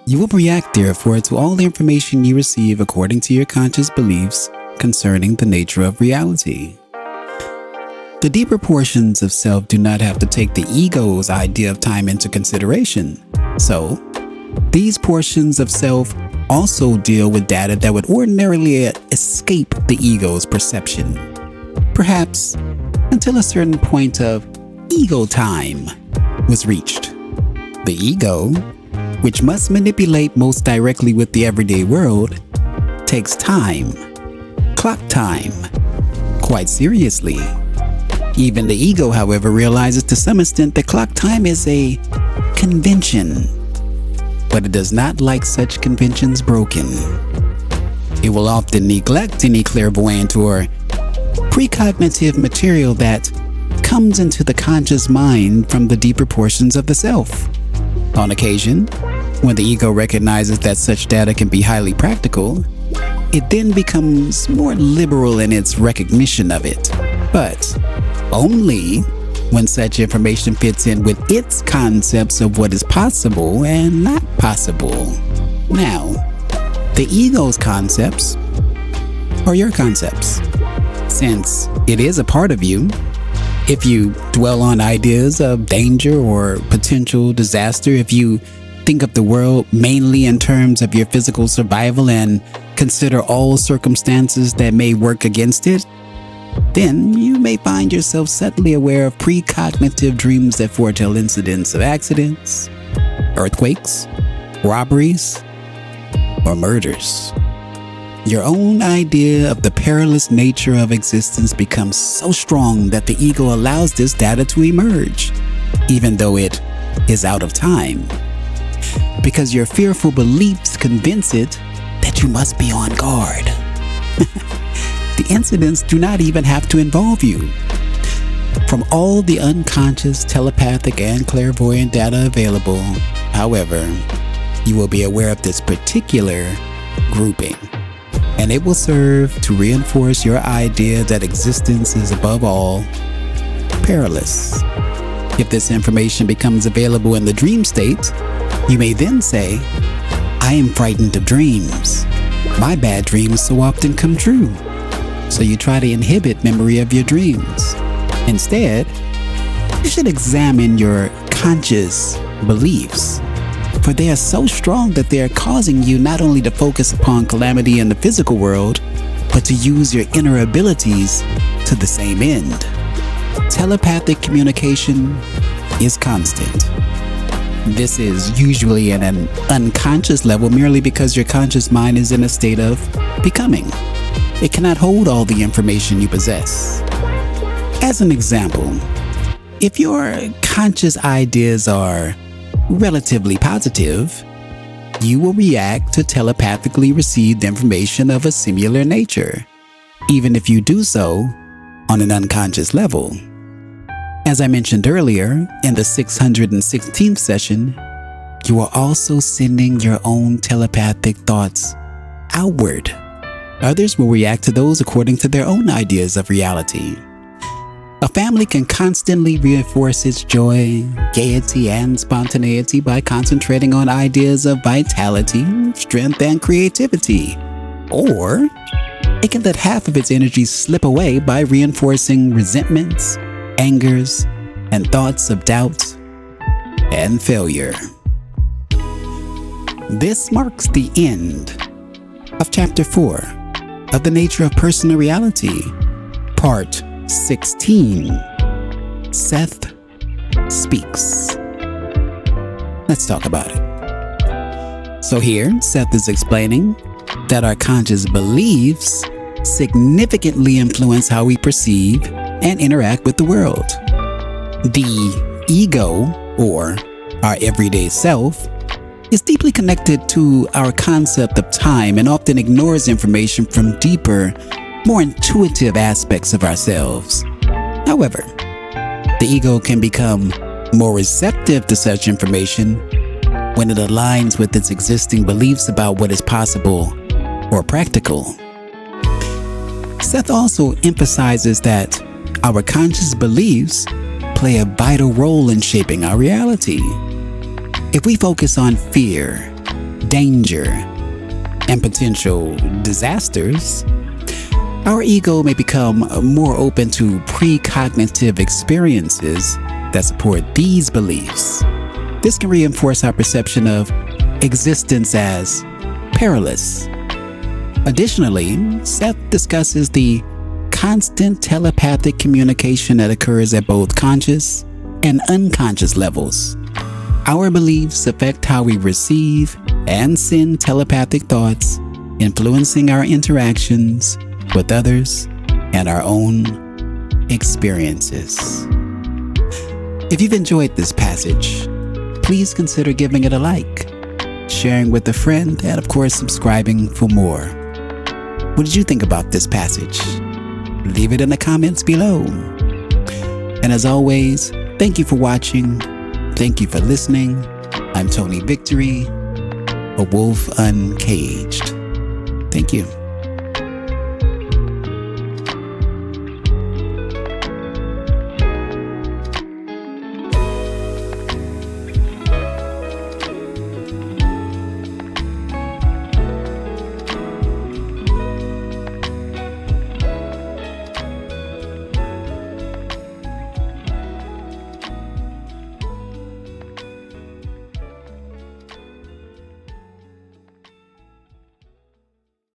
You will react, therefore, to all the information you receive according to your conscious beliefs concerning the nature of reality. The deeper portions of self do not have to take the ego's idea of time into consideration. So, these portions of self also deal with data that would ordinarily escape the ego's perception. Perhaps until a certain point of ego time was reached. The ego, which must manipulate most directly with the everyday world, takes time, clock time, quite seriously. Even the ego, however, realizes to some extent that clock time is a convention, but it does not like such conventions broken. It will often neglect any clairvoyant or precognitive material that comes into the conscious mind from the deeper portions of the self. On occasion, when the ego recognizes that such data can be highly practical, it then becomes more liberal in its recognition of it, but only when such information fits in with its concepts of what is possible and not possible. Now, the ego's concepts are your concepts. Since it is a part of you, if you dwell on ideas of danger or potential disaster, if you think of the world mainly in terms of your physical survival and consider all circumstances that may work against it, then you may find yourself subtly aware of precognitive dreams that foretell incidents of accidents, earthquakes, robberies, or murders. Your own idea of the perilous nature of existence becomes so strong that the ego allows this data to emerge, even though it is out of time, because your fearful beliefs convince it that you must be on guard. The incidents do not even have to involve you. From all the unconscious, telepathic, and clairvoyant data available, however, you will be aware of this particular grouping, and it will serve to reinforce your idea that existence is above all perilous. If this information becomes available in the dream state, you may then say, "I am frightened of dreams. My bad dreams so often come true." So you try to inhibit memory of your dreams. Instead, you should examine your conscious beliefs, for they are so strong that they are causing you not only to focus upon calamity in the physical world, but to use your inner abilities to the same end. Telepathic communication is constant. This is usually at an unconscious level merely because your conscious mind is in a state of becoming. It cannot hold all the information you possess. As an example, if your conscious ideas are relatively positive, you will react to telepathically received information of a similar nature, even if you do so on an unconscious level. As I mentioned earlier, in the 616th session, you are also sending your own telepathic thoughts outward. Others will react to those according to their own ideas of reality. A family can constantly reinforce its joy, gaiety, and spontaneity by concentrating on ideas of vitality, strength, and creativity. Or it can let half of its energy slip away by reinforcing resentments, angers, and thoughts of doubt and failure. This marks the end of Chapter 4 of The Nature of Personal Reality, Part 16. Seth Speaks. Let's talk about it. So here, Seth is explaining that our conscious beliefs significantly influence how we perceive and interact with the world. The ego, or our everyday self, is deeply connected to our concept of time and often ignores information from deeper, more intuitive aspects of ourselves. However, the ego can become more receptive to such information when it aligns with its existing beliefs about what is possible or practical. Seth also emphasizes that our conscious beliefs play a vital role in shaping our reality. If we focus on fear, danger, and potential disasters, our ego may become more open to precognitive experiences that support these beliefs. This can reinforce our perception of existence as perilous. Additionally, Seth discusses the constant telepathic communication that occurs at both conscious and unconscious levels. Our beliefs affect how we receive and send telepathic thoughts, influencing our interactions with others and our own experiences. If you've enjoyed this passage, please consider giving it a like, sharing with a friend, and of course, subscribing for more. What did you think about this passage? Leave it in the comments below. And as always, thank you for watching. Thank you for listening. I'm Tony Victory, a wolf uncaged. Thank you.